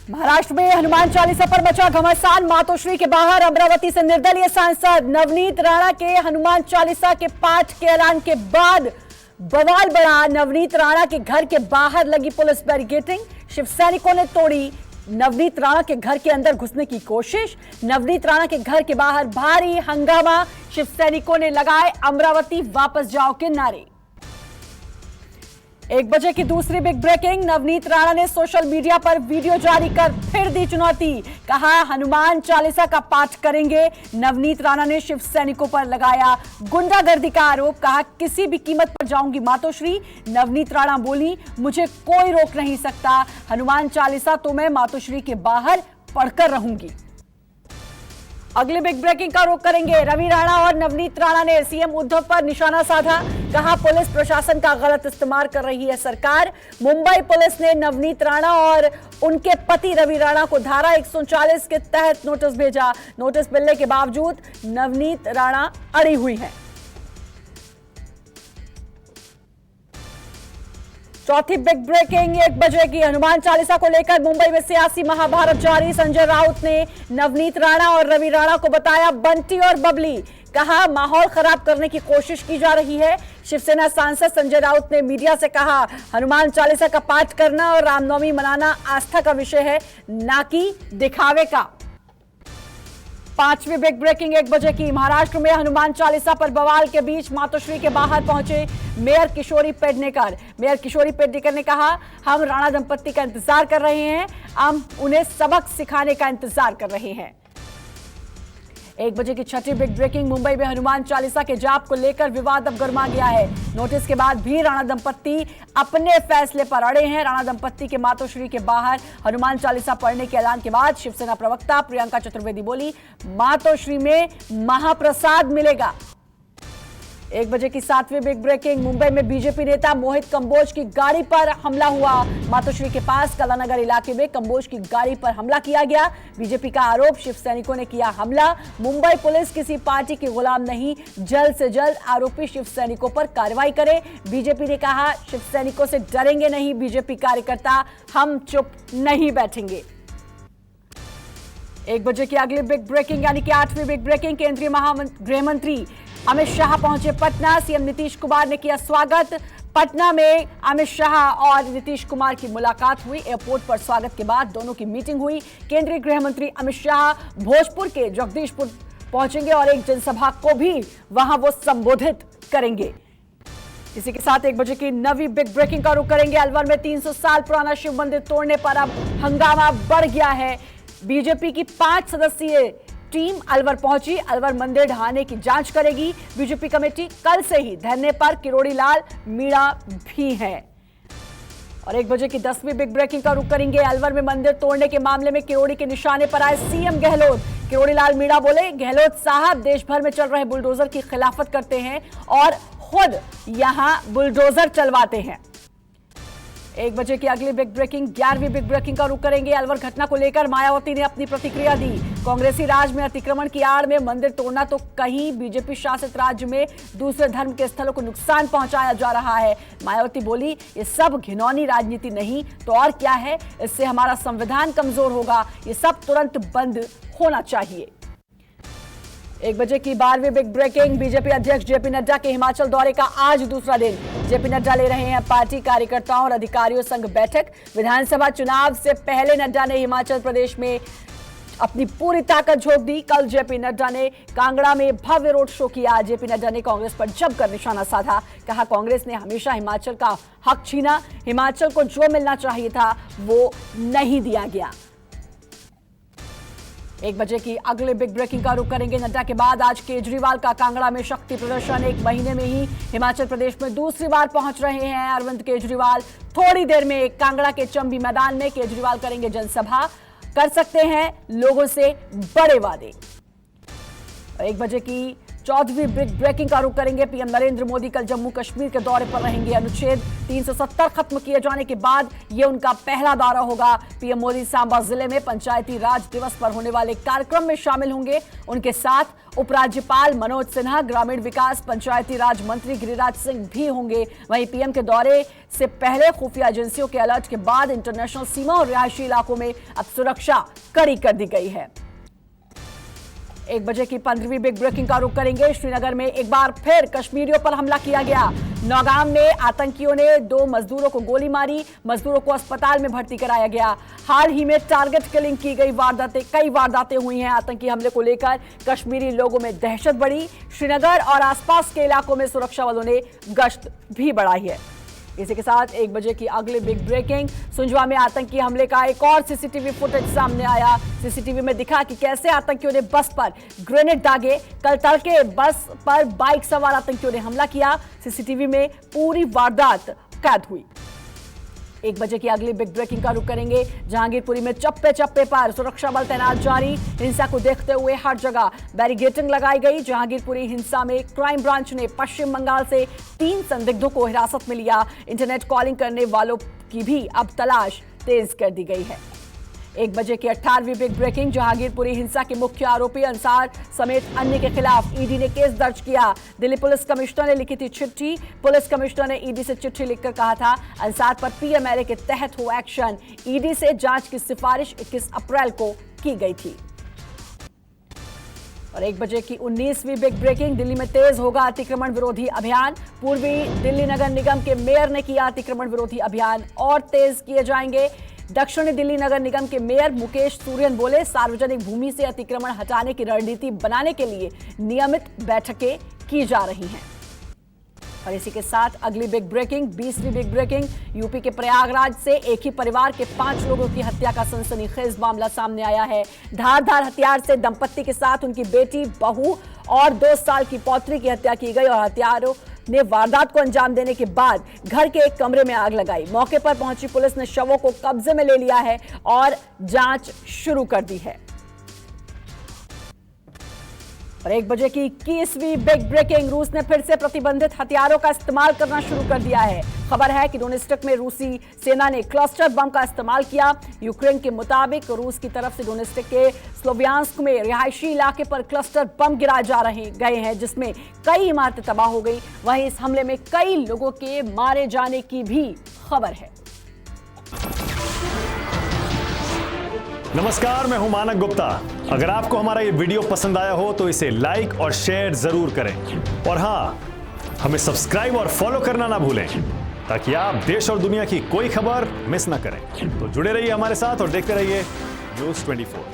महाराष्ट्र में हनुमान चालीसा पर मचा घमासान। मातोश्री के बाहर अमरावती से निर्दलीय सांसद नवनीत राणा के हनुमान चालीसा के पाठ के ऐलान के बाद बवाल बढ़ा। नवनीत राणा के घर के बाहर लगी पुलिस बैरिकेडिंग। शिव सैनिकों ने तोड़ी नवनीत राणा के घर के अंदर घुसने की कोशिश। नवनीत राणा के घर के बाहर भारी हंगामा। शिव सैनिकों ने लगाए अमरावती वापस जाओ के नारे। 1 बजे की दूसरी बिग ब्रेकिंग। नवनीत राणा ने सोशल मीडिया पर वीडियो जारी कर फिर दी चुनौती। कहा हनुमान चालीसा का पाठ करेंगे। नवनीत राणा ने शिव सैनिकों पर लगाया गुंडागर्दी का आरोप। कहा किसी भी कीमत पर जाऊंगी मातोश्री। नवनीत राणा बोली मुझे कोई रोक नहीं सकता। हनुमान चालीसा तो मैं मातोश्री के बाहर पढ़कर रहूंगी। अगले बिग ब्रेकिंग का रुख करेंगे। रवि राणा और नवनीत राणा ने सीएम उद्धव पर निशाना साधा। कहा पुलिस प्रशासन का गलत इस्तेमाल कर रही है सरकार। मुंबई पुलिस ने नवनीत राणा और उनके पति रवि राणा को धारा 139 के तहत नोटिस भेजा। नोटिस मिलने के बावजूद नवनीत राणा अड़ी हुई है। चौथी बिग ब्रेकिंग 1 बजे की। हनुमान चालीसा को लेकर मुंबई में सियासी महाभारत जारी। संजय राउत ने नवनीत राणा और रवि राणा को बताया बंटी और बबली। कहा माहौल खराब करने की कोशिश की जा रही है। शिवसेना सांसद संजय राउत ने मीडिया से कहा हनुमान चालीसा का पाठ करना और रामनवमी मनाना आस्था का विषय है, ना कि दिखावे का। 5वीं बिग ब्रेकिंग 1 बजे की। महाराष्ट्र में हनुमान चालीसा पर बवाल के बीच मातोश्री के बाहर पहुंचे मेयर किशोरी पेडनेकर। मेयर किशोरी पेडनेकर ने कहा हम राणा दंपत्ति का इंतजार कर रहे हैं, हम उन्हें सबक सिखाने का इंतजार कर रहे हैं। 1 बजे की छठी बिग ब्रेकिंग। मुंबई में हनुमान चालीसा के जाप को लेकर विवाद अब गर्मा गया है। नोटिस के बाद भी राणा दंपत्ति अपने फैसले पर अड़े हैं। राणा दंपत्ति के मातोश्री के बाहर हनुमान चालीसा पढ़ने के ऐलान के बाद शिवसेना प्रवक्ता प्रियंका चतुर्वेदी बोली मातोश्री में महाप्रसाद मिलेगा। 1 बजे की 7वीं बिग ब्रेकिंग। मुंबई में बीजेपी नेता मोहित कंबोज की गाड़ी पर हमला हुआ। मातोश्री के पास कलानगर इलाके में कंबोज की गाड़ी पर हमला किया गया। बीजेपी का आरोप शिव सैनिकों ने किया हमला। मुंबई पुलिस किसी पार्टी की गुलाम नहीं, जल्द से जल्द आरोपी शिव सैनिकों पर कार्रवाई करे। बीजेपी ने कहा शिव सैनिकों से डरेंगे नहीं बीजेपी कार्यकर्ता, हम चुप नहीं बैठेंगे। 1 बजे की अगली बिग ब्रेकिंग यानी कि 8वीं बिग ब्रेकिंग। केंद्रीय गृह मंत्री अमित शाह पहुंचे पटना। सीएम नीतीश कुमार ने किया स्वागत। पटना में अमित शाह और नीतीश कुमार की मुलाकात हुई। एयरपोर्ट पर स्वागत के बाद दोनों की मीटिंग हुई। केंद्रीय गृह मंत्री अमित शाह भोजपुर के जगदीशपुर पहुंचेंगे और एक जनसभा को भी वहां वो संबोधित करेंगे। इसी के साथ 1 बजे की 9वीं बिग ब्रेकिंग का रुख करेंगे। अलवर में 300 साल पुराना शिव मंदिर तोड़ने पर अब हंगामा बढ़ गया है। बीजेपी की 5 सदस्यीय टीम अलवर पहुंची। अलवर मंदिर ढहाने की जांच करेगी। बीजेपी कमेटी कल से ही धरने पर किरोड़ी लाल मीणा भी है। और 1 बजे की 10वीं बिग ब्रेकिंग का रुख करेंगे। अलवर में मंदिर तोड़ने के मामले में किरोड़ी के निशाने पर आए सीएम गहलोत। किरोड़ी लाल मीणा बोले गहलोत साहब देश भर में चल रहे बुलडोजर की खिलाफत करते हैं और खुद यहां बुलडोजर चलवाते हैं। 1 बजे की अगली बिग ब्रेकिंग 11वीं बिग ब्रेकिंग का रुख करेंगे। अलवर घटना को लेकर मायावती ने अपनी प्रतिक्रिया दी। कांग्रेसी राज में अतिक्रमण की आड़ में मंदिर तोड़ना तो कहीं बीजेपी शासित राज्य में दूसरे धर्म के स्थलों को नुकसान पहुंचाया जा रहा है। मायावती बोली ये सब घिनौनी राजनीति नहीं तो और क्या है, इससे हमारा संविधान कमजोर होगा, ये सब तुरंत बंद होना चाहिए। 1 बजे की 12वीं बिग ब्रेकिंग। बीजेपी अध्यक्ष जेपी नड्डा के हिमाचल दौरे का आज दूसरा दिन। जेपी नड्डा ले रहे हैं पार्टी कार्यकर्ताओं और अधिकारियों संग बैठक। विधानसभा चुनाव से पहले नड्डा ने हिमाचल प्रदेश में अपनी पूरी ताकत झोंक दी। कल जेपी नड्डा ने कांगड़ा में भव्य रोड शो किया। जेपी नड्डा ने कांग्रेस पर जमकर निशाना साधा। कहा कांग्रेस ने हमेशा हिमाचल का हक छीना, हिमाचल को जो मिलना चाहिए था वो नहीं दिया गया। 1 बजे की अगले बिग ब्रेकिंग का रुख करेंगे। नड्डा के बाद आज केजरीवाल का कांगड़ा में शक्ति प्रदर्शन। 1 महीने में ही हिमाचल प्रदेश में दूसरी बार पहुंच रहे हैं अरविंद केजरीवाल। थोड़ी देर में कांगड़ा के चंबी मैदान में केजरीवाल करेंगे जनसभा। कर सकते हैं लोगों से बड़े वादे। 1 बजे की चौदहवीं बिग ब्रेकिंग का रुख करेंगे। पीएम नरेंद्र मोदी कल जम्मू कश्मीर के दौरे पर रहेंगे। अनुच्छेद 370 खत्म किए जाने के बाद यह उनका पहला दौरा होगा। पीएम मोदी सांबा जिले में पंचायती राज दिवस पर होने वाले कार्यक्रम में शामिल होंगे। उनके साथ उपराज्यपाल मनोज सिन्हा, ग्रामीण विकास पंचायती राज मंत्री गिरिराज सिंह भी होंगे। वहीं पीएम के दौरे से पहले खुफिया एजेंसियों के अलर्ट के बाद इंटरनेशनल सीमा और रिहायशी इलाकों में अब सुरक्षा कड़ी कर दी गई है। 1 बजे की 15वीं बिग ब्रेकिंग का रुख करेंगे। श्रीनगर में एक बार फिर कश्मीरियों पर हमला किया गया। नौगाम में आतंकियों ने 2 मजदूरों को गोली मारी। मजदूरों को अस्पताल में भर्ती कराया गया। हाल ही में टारगेट किलिंग की गई कई वारदातें हुई हैं। आतंकी हमले को लेकर कश्मीरी लोगों में दहशत बढ़ी। श्रीनगर और आसपास के इलाकों में सुरक्षा बलों ने गश्त भी बढ़ाई है। इसी के साथ 1 बजे की अगली बिग ब्रेकिंग, सुंजवा में आतंकी हमले का एक और सीसीटीवी फुटेज सामने आया। सीसीटीवी में दिखा कि कैसे आतंकियों ने बस पर ग्रेनेड दागे। कल तड़के बस पर बाइक सवार आतंकियों ने हमला किया। सीसीटीवी में पूरी वारदात कैद हुई। 1 बजे की अगली बिग ब्रेकिंग का रुख करेंगे। जहांगीरपुरी में चप्पे चप्पे पर सुरक्षा बल तैनात जारी। हिंसा को देखते हुए हर जगह बैरिकेडिंग लगाई गई। जहांगीरपुरी हिंसा में क्राइम ब्रांच ने पश्चिम बंगाल से 3 संदिग्धों को हिरासत में लिया। इंटरनेट कॉलिंग करने वालों की भी अब तलाश तेज कर दी गई है। 1 बजे की 18वीं बिग ब्रेकिंग, जहांगीरपुरी हिंसा के मुख्य आरोपी अंसार समेत अन्य के खिलाफ ईडी ने केस दर्ज किया। दिल्ली पुलिस कमिश्नर ने लिखी थी चिट्ठी। पुलिस कमिश्नर ने ईडी से चिट्ठी लिखकर कहा था अंसार पर पीएमएलए के तहत हो एक्शन। ईडी से जांच की सिफारिश 21 अप्रैल को की गई थी। और 1 बजे की 19वीं बिग ब्रेकिंग, दिल्ली में तेज होगा अतिक्रमण विरोधी अभियान। पूर्वी दिल्ली नगर निगम के मेयर ने किया अतिक्रमण विरोधी अभियान और तेज किए जाएंगे। दक्षिणी दिल्ली नगर निगम के मेयर मुकेश सूर्यन बोले, सार्वजनिक भूमि से अतिक्रमण हटाने की रणनीति बनाने के लिए नियमित बैठकें की जा रही हैं। और इसी के साथ अगली बिग ब्रेकिंग, 20वीं बिग ब्रेकिंग, यूपी के प्रयागराज से एक ही परिवार के 5 लोगों की हत्या का सनसनीखेज मामला सामने आया है। धारदार हथियार से दंपत्ति के साथ उनकी बेटी, बहू और 2 साल की पौत्री की हत्या की गई और हत्यारों ने वारदात को अंजाम देने के बाद घर के एक कमरे में आग लगाई। मौके पर पहुंची पुलिस ने शवों को कब्जे में ले लिया है और जांच शुरू कर दी है। और 1 बजे की 21वीं बिग ब्रेकिंग, रूस ने फिर से प्रतिबंधित हथियारों का इस्तेमाल करना शुरू कर दिया है। खबर है कि डोनेस्टिक में रूसी सेना ने क्लस्टर बम का इस्तेमाल किया। यूक्रेन के मुताबिक रूस की तरफ से डोनेस्टिक के स्लोवियांस्क में रिहायशी इलाके पर क्लस्टर बम गिराए गए हैं, जिसमें कई इमारतें तबाह हो गई। वहीं इस हमले में कई लोगों के मारे जाने की भी खबर है। नमस्कार, मैं हूं मानक गुप्ता। अगर आपको हमारा ये वीडियो पसंद आया हो तो इसे लाइक और शेयर जरूर करें। और हां, हमें सब्सक्राइब और फॉलो करना ना भूलें ताकि आप देश और दुनिया की कोई खबर मिस ना करें। तो जुड़े रहिए हमारे साथ और देखते रहिए न्यूज़ 24।